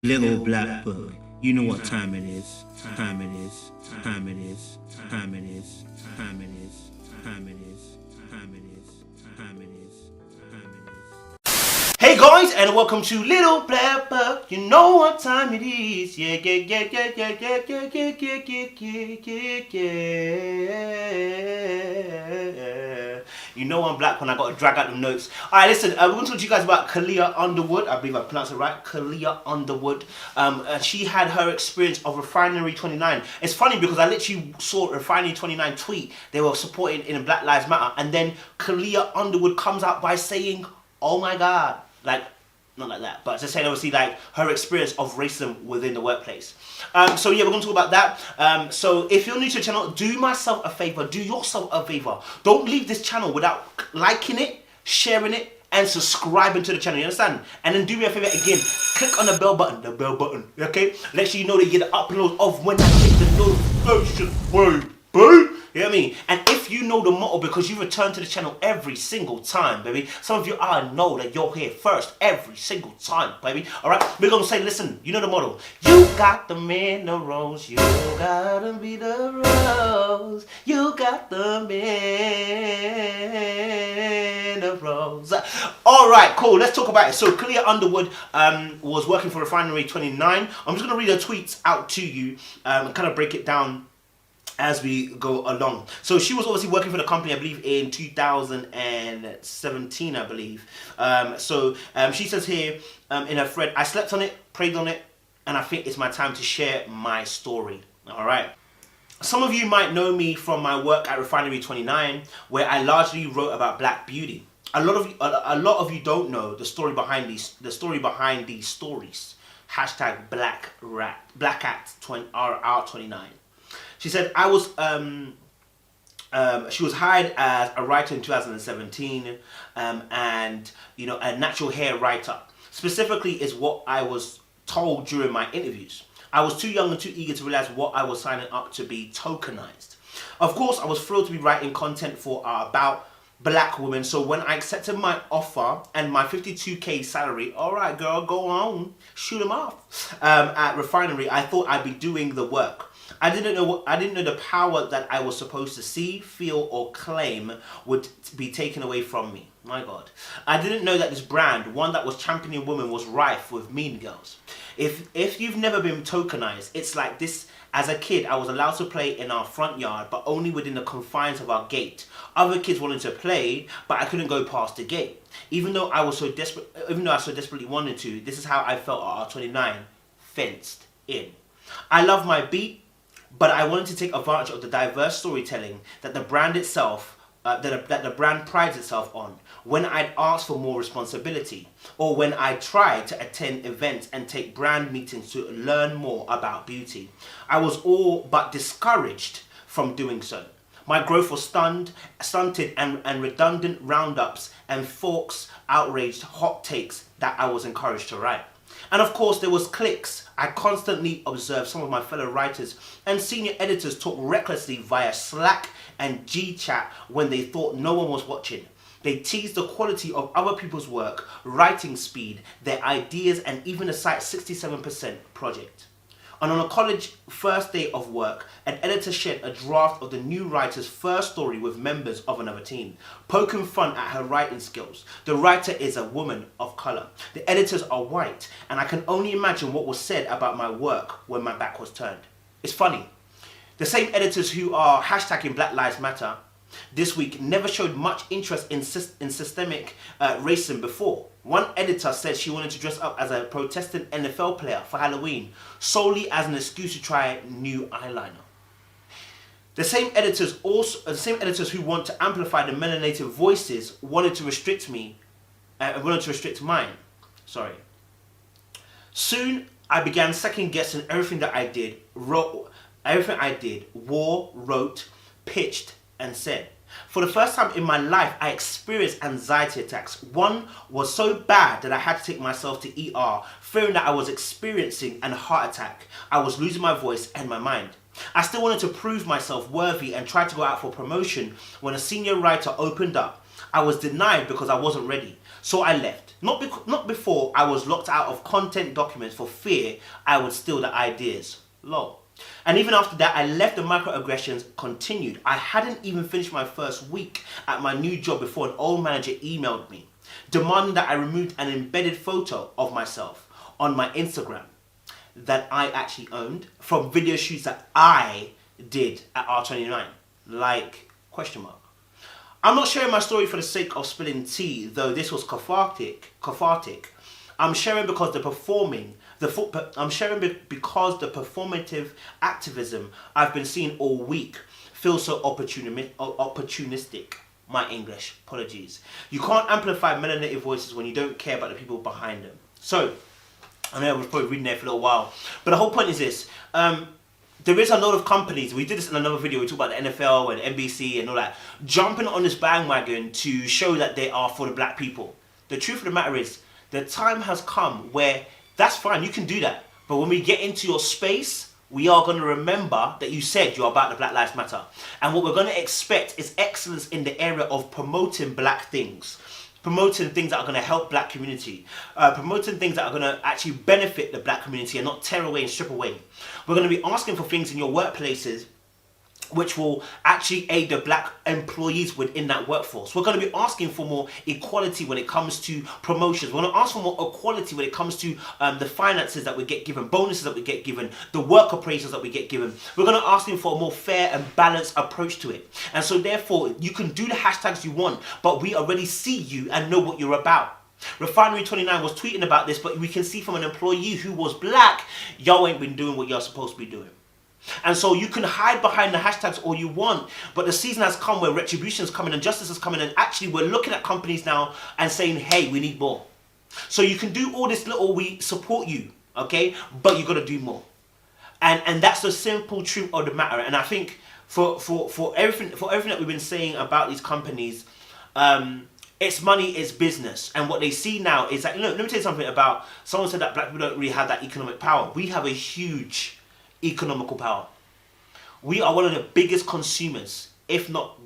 Little black book. You know what time it is. Time it is. Time it is. Time it is. Time it is. Time it is. Time it is. Time it is. Time it is. Hey guys, and welcome to Little Black Book. You know what time it is. Yeah, yeah, yeah, yeah, yeah, yeah, yeah, yeah, yeah, yeah, yeah, yeah. You know I'm black when I got to drag out the notes. Alright, listen, we're going to talk to you guys about Khalea Underwood. I believe I pronounced it right. Khalea Underwood. She had her experience of Refinery 29. It's funny because I literally saw Refinery 29 tweet. They were supporting in Black Lives Matter. And then Khalea Underwood comes out by saying, oh my God. Like, not like that, but to say obviously like her experience of racism within the workplace. So yeah, we're going to talk about that. So if you're new to the channel, do yourself a favor. Don't leave this channel without liking it, sharing it, and subscribing to the channel. You understand? And then do me a favor again. Click on the bell button. Okay? Let you know that you get the upload of when I hit the notification. Boom. You know what I mean? And if you know the motto because you return to the channel every single time, baby. Some of you I know that you're here first every single time, baby. Alright? We're going to say, listen, you know the motto. You got the minerals, you gotta be the rose. You got the minerals. Alright, cool. Let's talk about it. So, Khalea Underwood was working for Refinery 29. I'm just going to read her tweets out to you and kind of break it down as we go along. So she was obviously working for the company, I believe, in 2017, I believe. She says here in her thread, I slept on it, prayed on it, and I think it's my time to share my story. All right. Some of you might know me from my work at Refinery 29, where I largely wrote about black beauty. A lot of you don't know the story behind these stories. Hashtag Black Act R29. She said she was hired as a writer in 2017, and you know, a natural hair writer. Specifically, is what I was told during my interviews. I was too young and too eager to realize what I was signing up to be tokenized. Of course, I was thrilled to be writing content for about black women. So when I accepted my offer and my 52K salary, all right, girl, go on, shoot them off. At Refinery, I thought I'd be doing the work. I didn't know the power that I was supposed to see, feel, or claim would be taken away from me. My God. I didn't know that this brand, one that was championing women, was rife with mean girls. If you've never been tokenized, it's like this. As a kid, I was allowed to play in our front yard, but only within the confines of our gate. Other kids wanted to play, but I couldn't go past the gate. Even though I so desperately wanted to, this is how I felt at R29, fenced in. I love my beat, but I wanted to take advantage of the diverse storytelling that the brand itself, that the brand prides itself on. When I'd ask for more responsibility, or when I tried to attend events and take brand meetings to learn more about beauty, I was all but discouraged from doing so. My growth was stunted, and redundant roundups and folks outraged hot takes that I was encouraged to write. And of course, there was cliques. I constantly observed some of my fellow writers and senior editors talk recklessly via Slack and GChat when they thought no one was watching. They teased the quality of other people's work, writing speed, their ideas, and even the site's 67% project. And on a college first day of work, an editor shared a draft of the new writer's first story with members of another team, poking fun at her writing skills. The writer is a woman of color. The editors are white, and I can only imagine what was said about my work when my back was turned. It's funny. The same editors who are hashtagging Black Lives Matter this week never showed much interest in systemic racism before. One editor said she wanted to dress up as a protestant NFL player for Halloween, solely as an excuse to try new eyeliner. The same editors who want to amplify the melanated voices wanted to restrict mine. Sorry. Soon I began second guessing everything that I did, wrote, pitched, and said. For the first time in my life, I experienced anxiety attacks. One was so bad that I had to take myself to ER, fearing that I was experiencing a heart attack. I was losing my voice and my mind. I still wanted to prove myself worthy and tried to go out for promotion when a senior writer opened up. I was denied because I wasn't ready, so I left. Not before I was locked out of content documents for fear I would steal the ideas. Lol. And even after that, I left the microaggressions continued. I hadn't even finished my first week at my new job before an old manager emailed me, demanding that I removed an embedded photo of myself on my Instagram that I actually owned from video shoots that I did at R29. Like, question mark. I'm not sharing my story for the sake of spilling tea, though this was cathartic. I'm sharing because because the performative activism I've been seeing all week feels so opportunistic. My English, apologies. You can't amplify melanated voices when you don't care about the people behind them. So, I know I was probably reading there for a little while, but the whole point is this. There is a lot of companies, we did this in another video, we talked about the NFL and NBC and all that, jumping on this bandwagon to show that they are for the black people. The truth of the matter is, the time has come where that's fine, you can do that. But when we get into your space, we are going to remember that you said you're about the Black Lives Matter. And what we're going to expect is excellence in the area of promoting black things. Promoting things that are going to help black community. Promoting things that are going to actually benefit the black community and not tear away and strip away. We're going to be asking for things in your workplaces which will actually aid the black employees within that workforce. We're going to be asking for more equality when it comes to promotions. We're going to ask for more equality when it comes to the finances that we get given, bonuses that we get given, the work appraisals that we get given. We're going to ask for a more fair and balanced approach to it. And so therefore, you can do the hashtags you want, but we already see you and know what you're about. Refinery 29 was tweeting about this, but we can see from an employee who was black, y'all ain't been doing what y'all supposed to be doing. And so you can hide behind the hashtags all you want, but the season has come where retribution is coming and justice is coming, and actually we're looking at companies now and saying, hey, we need more. So you can do all this little, we support you, okay, but you got to do more. And that's the simple truth of the matter. And I think for everything that we've been saying about these companies, it's money, it's business. And what they see now is that, let me tell you something about, someone said that black people don't really have that economic power. We have a huge economical power. We are one of the biggest consumers, if not,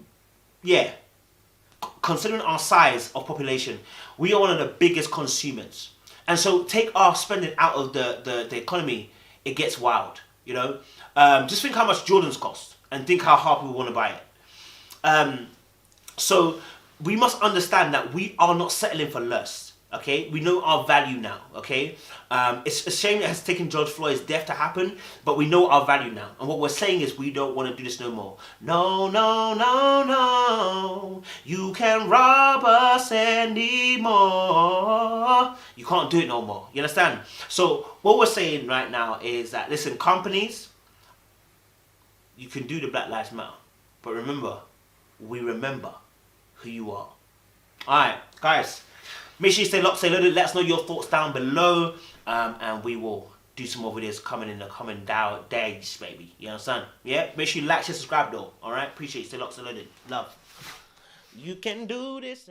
considering our size of population, we are one of the biggest consumers. And so take our spending out of the economy, it gets wild, Just think how much Jordans cost and think how hard people want to buy it. So we must understand that we are not settling for less. Okay, we know our value now. Okay, it's a shame it has taken George Floyd's death to happen, but we know our value now. And what we're saying is we don't want to do this no more. No, no, no, no. You can't rob us anymore. You can't do it no more. You understand? So what we're saying right now is that, listen, companies, you can do the Black Lives Matter, but remember, we remember who you are. All right, guys. Make sure you stay locked, stay loaded. Let us know your thoughts down below. And we will do some more videos coming in the coming days, baby. You understand? Yeah? Make sure you like, share, subscribe though. Alright? Appreciate you. Stay locked, stay loaded. Love. You can do this.